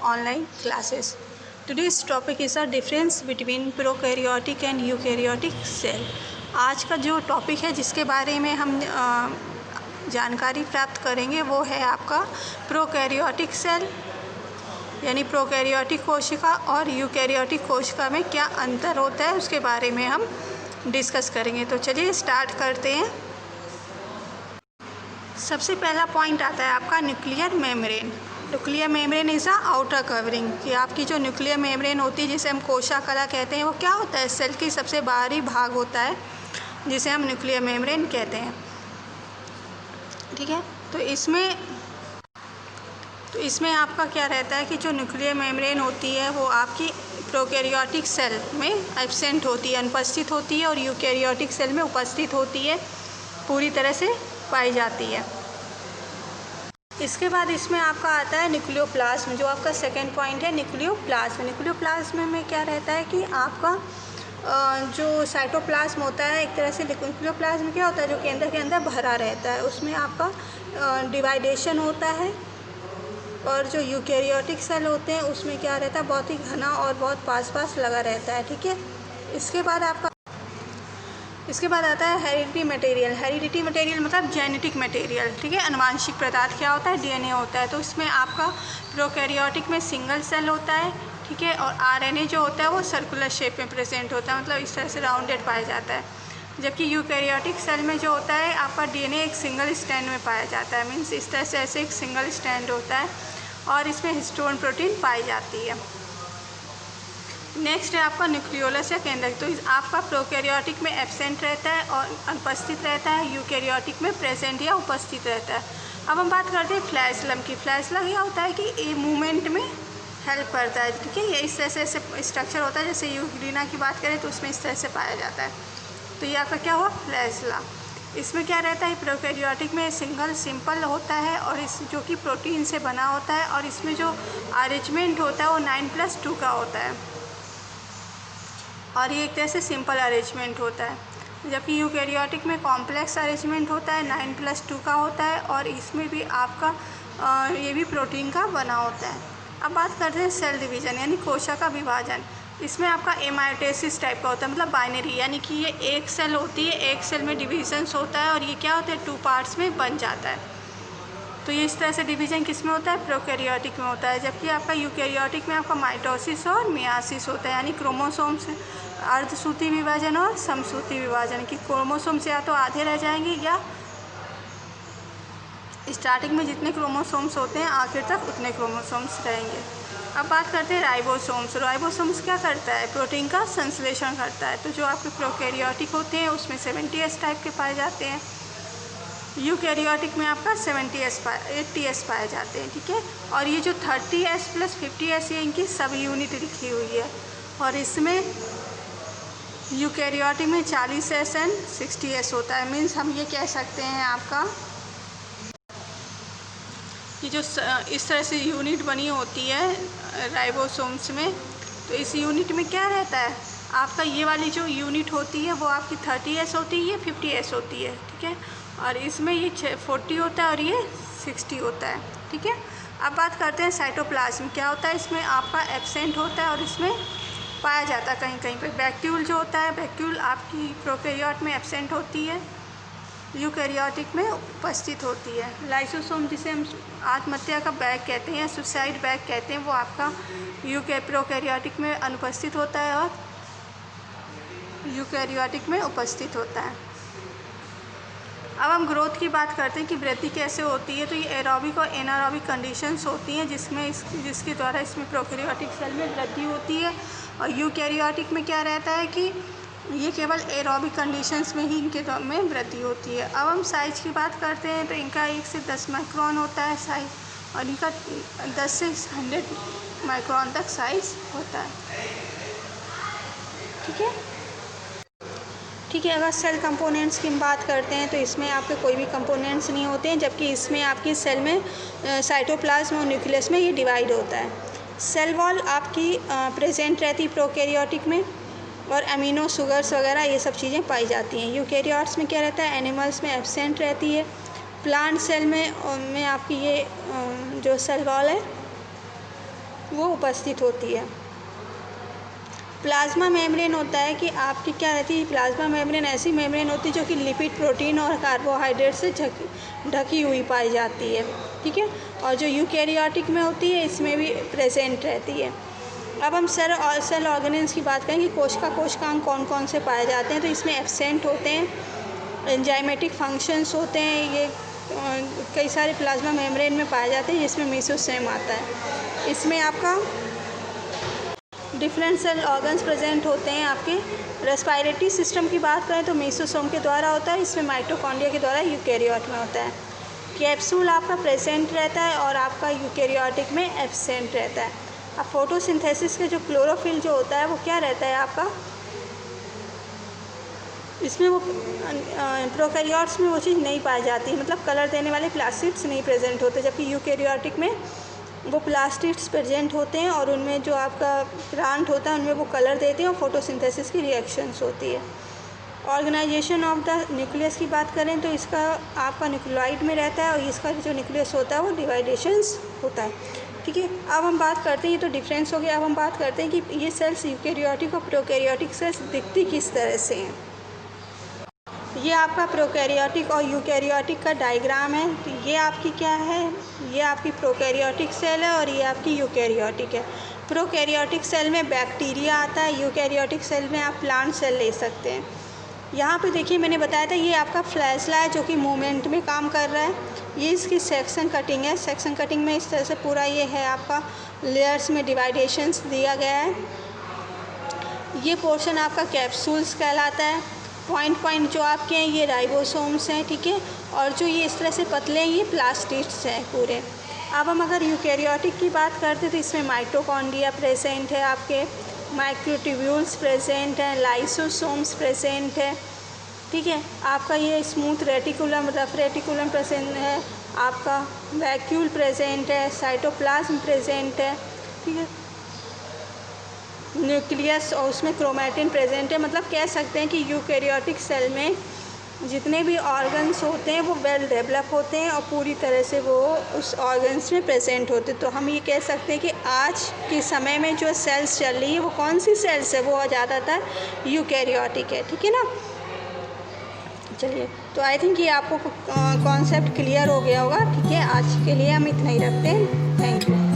online classes. Today's topic is a difference between prokaryotic and eukaryotic cell. आज का जो topic है जिसके बारे में हम जानकारी प्राप्त करेंगे वो है आपका प्रोकैरियोटिक सेल यानी प्रोकैरियोटिक कोशिका और यूकैरियोटिक कोशिका में क्या अंतर होता है उसके बारे में हम डिस्कस करेंगे। तो चलिए स्टार्ट करते हैं। सबसे पहला पॉइंट आता है आपका nuclear membrane. Nuclear membrane is a outer covering कि आपकी जो न्यूक्लियर मेम्ब्रेन होती है जिसे हम कोशिका कहते हैं वो क्या होता है, सेल की सबसे बाहरी भाग होता है जिसे हम न्यूक्लियर मेम्ब्रेन कहते हैं। ठीक है, तो इसमें आपका क्या रहता है कि जो न्यूक्लियर मेम्ब्रेन होती है वो आपकी प्रोकैरियोटिक सेल में एब्सेंट होती है, अनुपस्थित होती है, और यूकैरियोटिक सेल में उपस्थित होती है, पूरी तरह से पाई जाती है। इसके बाद इसमें आपका आता है न्यूक्लियोप्लाज्म, जो आपका सेकंड पॉइंट है न्यूक्लियोप्लाज्म। न्यूक्लियोप्लाज्म में क्या रहता है कि आपका जो साइटोप्लाज्म होता है, एक तरह से न्यूक्लियोप्लाज्म क्या होता है जो केंद्र के अंदर भरा रहता है, उसमें आपका डिवाइडेशन होता है। और जो यूकैरियोटिक सेल होते हैं उसमें क्या रहता है, बहुत ही घना और बहुत पास लगा रहता है। ठीक है, इसके बाद आता है हेरिडिटी मटेरियल। हेरिडिटी मटेरियल मतलब जेनेटिक मटेरियल। ठीक है, अनुवांशिक पदार्थ क्या होता है, डीएनए होता है। तो इसमें आपका प्रोकैरियोटिक में सिंगल सेल होता है। ठीक है, और आरएनए जो होता है वो सर्कुलर शेप में प्रेजेंट होता है, मतलब इस तरह से राउंडेड पाया जाता है। जबकि यूकैरियोटिक सेल में जो होता है आपका डीएनए एक सिंगल स्टैंड में पाया जाता है, मीन्स इस तरह से ऐसे एक सिंगल स्टैंड होता है और इसमें हिस्टोन प्रोटीन पाई जाती है। नेक्स्ट है आपका न्यूक्लियोलस या केंद्रक। तो आपका प्रोकैरियोटिक में एब्सेंट रहता है और अनुपस्थित रहता है, यूकैरियोटिक में प्रेजेंट या उपस्थित रहता है। अब हम बात करते हैं फ्लैजलम की। फ्लैजलम यह होता है कि ये मूवमेंट में हेल्प करता है। ठीक है, ये इस तरह से ऐसे स्ट्रक्चर होता है, जैसे यूग्लिना की बात करें तो उसमें इस तरह से पाया जाता है। तो ये आपका क्या हुआ, फ्लैजला। इसमें क्या रहता है, प्रोकैरियोटिक में सिंपल होता है और इस जो कि प्रोटीन से बना होता है, और इसमें जो अरेंजमेंट होता है वो 9+2 का होता है, और ये एक तरह से सिंपल अरेंजमेंट होता है। जबकि यूकैरियोटिक में कॉम्प्लेक्स अरेंजमेंट होता है, 9+2 का होता है, और इसमें भी आपका ये भी प्रोटीन का बना होता है। अब बात करते हैं सेल डिवीज़न यानी कोशिका का विभाजन। इसमें आपका एमाइटोसिस टाइप का होता है, मतलब बाइनरी, यानी कि ये एक सेल होती है, एक सेल में डिविजन्स होता है और ये क्या होता है 2 पार्ट्स में बन जाता है। तो ये इस तरह से डिवीज़न किस में होता है, प्रोकैरियोटिक में होता है। जबकि आपका यूकैरियोटिक में आपका माइटोसिस और मियासिस होता है, यानी क्रोमोसोम्स अर्धसूत्री विभाजन और समसूत्री विभाजन की क्रोमोसोम्स या तो आधे रह जाएंगे या स्टार्टिंग में जितने क्रोमोसोम्स होते हैं आखिर तक उतने क्रोमोसोम्स रहेंगे। अब बात करते हैं राइबोसोम्स। राइबोसोम्स क्या करता है, प्रोटीन का संश्लेषण करता है। तो जो आपके प्रोकैरियोटिक होते हैं उसमें 70S टाइप के पाए जाते हैं, यूकैरियोटिक में आपका 80S पाए जाते हैं। ठीक है, और ये जो 30S + 50S ये इनकी सब यूनिट लिखी हुई है, और इसमें यूकैरियोटिक में 40S एंड 60S होता है। मीन्स हम ये कह सकते हैं आपका कि जो इस तरह से यूनिट बनी होती है राइबोसोम्स में, तो इस यूनिट में क्या रहता है, आपका ये वाली जो यूनिट होती है वो आपकी 30S होती है, ये 50S होती है। ठीक है, और इसमें ये 40 होता है और ये 60 होता है। ठीक है, अब बात करते हैं साइटोप्लाज्म क्या होता है। इसमें आपका एब्सेंट होता है और इसमें पाया जाता है कहीं कहीं पे। वैक्यूल जो होता है, वैक्यूल आपकी प्रोकैरियोट में एब्सेंट होती है, यूकैरियोटिक में उपस्थित होती है। लाइसोसोम जिसे हम आत्महत्या का बैग कहते हैं, सुसाइड बैग कहते हैं, वो आपका प्रोकैरियोटिक में अनुपस्थित होता है और यूकैरियोटिक में उपस्थित होता है। अब हम ग्रोथ की बात करते हैं कि वृद्धि कैसे होती है। तो ये एरोबिक और एनारोबिक कंडीशंस होती हैं जिसके द्वारा इसमें प्रोकैरियोटिक सेल में वृद्धि होती है, और यूकैरियोटिक में क्या रहता है कि ये केवल एरोबिक कंडीशंस में ही इनके में वृद्धि होती है। अब हम साइज़ की बात करते हैं तो इनका 1 से 10 माइक्रोन होता है साइज़, और इनका 10 से 100 माइक्रोन तक साइज़ होता है। ठीक है, अगर सेल कंपोनेंट्स की हम बात करते हैं तो इसमें आपके कोई भी कंपोनेंट्स नहीं होते हैं, जबकि इसमें आपकी सेल में साइटोप्लाज्म और न्यूक्लियस में ये डिवाइड होता है। सेल वॉल आपकी प्रेजेंट रहती प्रोकैरियोटिक में, और अमीनो शुगर्स वगैरह ये सब चीज़ें पाई जाती हैं। यूकैरियोट्स में क्या रहता है, एनिमल्स में एब्सेंट रहती है। प्लांट सेल में आपकी ये जो सेल वॉल है वो उपस्थित होती है। प्लाज्मा मेम्ब्रेन होता है कि आपकी क्या रहती है, प्लाज्मा मेम्ब्रेन ऐसी मेम्ब्रेन होती है जो कि लिपिड, प्रोटीन और कार्बोहाइड्रेट से ढकी हुई पाई जाती है, ठीक है। और जो यूकैरियोटिक में होती है इसमें भी प्रेजेंट रहती है। अब हम सेल ऑर्गेनेल्स की बात करें कि कोशिकांग कौन कौन से पाए जाते हैं, तो इसमें एब्सेंट होते हैं, एंजाइमेटिक फंक्शंस होते हैं, ये कई सारे प्लाज्मा मेम्ब्रेन में पाए जाते हैं, जिसमें मेसोसोम आता है। इसमें आपका डिफरेंट सेल ऑर्गन्स प्रेजेंट होते हैं। आपके रेस्पिरेटरी सिस्टम की बात करें तो मेसोसोम के द्वारा होता है, इसमें माइटोकॉन्ड्रिया के द्वारा यूकैरियोट में होता है। कैप्सूल आपका प्रेजेंट रहता है और आपका यूकैरियोटिक में एब्सेंट रहता है। अब फोटोसिंथेसिस के जो क्लोरोफिल जो होता है वो क्या रहता है आपका, इसमें वो प्रोकैरियोट्स में वो चीज़ नहीं पाई जाती है, मतलब कलर देने वाले प्लास्टिड्स नहीं प्रेजेंट होते, जबकि यूकैरियोटिक में वो प्लास्टिड्स प्रेजेंट होते हैं और उनमें जो आपका प्लांट होता है उनमें वो कलर देते हैं और फोटोसिंथेसिस की रिएक्शंस होती है। ऑर्गेनाइजेशन ऑफ द न्यूक्लियस की बात करें तो इसका आपका न्यूक्लियोइड में रहता है और इसका जो न्यूक्लियस होता है वो डिवाइडेशंस होता है, ठीक है। अब हम बात करते हैं, ये तो डिफरेंस हो गया। अब हम बात करते हैं कि ये सेल्स यूकैरियोटिक और प्रोकैरियोटिक सेल्स दिखती किस तरह से हैं। ये आपका प्रोकैरियोटिक और यूकैरियोटिक का डायग्राम है। तो ये आपकी क्या है, ये आपकी प्रोकैरियोटिक सेल है और ये आपकी यूकैरियोटिक है। प्रोकैरियोटिक सेल में बैक्टीरिया आता है, यूकैरियोटिक सेल में आप प्लांट सेल ले सकते हैं। यहाँ पे देखिए मैंने बताया था ये आपका फ्लैशला है जो कि मूवमेंट में काम कर रहा है। ये इसकी सेक्शन कटिंग है। सेक्शन कटिंग में इस तरह से पूरा ये है आपका लेयर्स में डिवाइडेशंस दिया गया है। ये पोर्शन आपका कैप्सूल्स कहलाता है। पॉइंट जो आपके हैं ये राइबोसोम्स हैं, ठीक है। और जो ये इस तरह से पतले हैं ये प्लास्टिड्स हैं पूरे। अब हम अगर यूकैरियोटिक की बात करते हैं तो इसमें माइटोकॉन्ड्रिया प्रेजेंट है, आपके माइक्रोट्यूब्यूल्स प्रेजेंट हैं, लाइसोसोम्स प्रेजेंट है, ठीक है। आपका ये smooth reticulum, rough reticulum present है, आपका वैक्यूल प्रेजेंट है, साइटोप्लाज्म प्रेजेंट है, ठीक है। न्यूक्लियस और उसमें क्रोमैटिन प्रेजेंट है। मतलब कह सकते हैं कि यूकैरियोटिक सेल में जितने भी ऑर्गन्स होते हैं वो वेल डेवलप होते हैं और पूरी तरह से वो उस ऑर्गन्स में प्रेजेंट होते हैं। तो हम ये कह सकते हैं कि आज के समय में जो सेल्स चल रही है वो कौन सी सेल्स है, वो ज़्यादातर यूकैरियोटिक है, ठीक है ना। चलिए, तो आई थिंक ये आपको कॉन्सेप्ट क्लियर हो गया होगा, ठीक है। आज के लिए हम इतना ही रखते हैं। Thank you.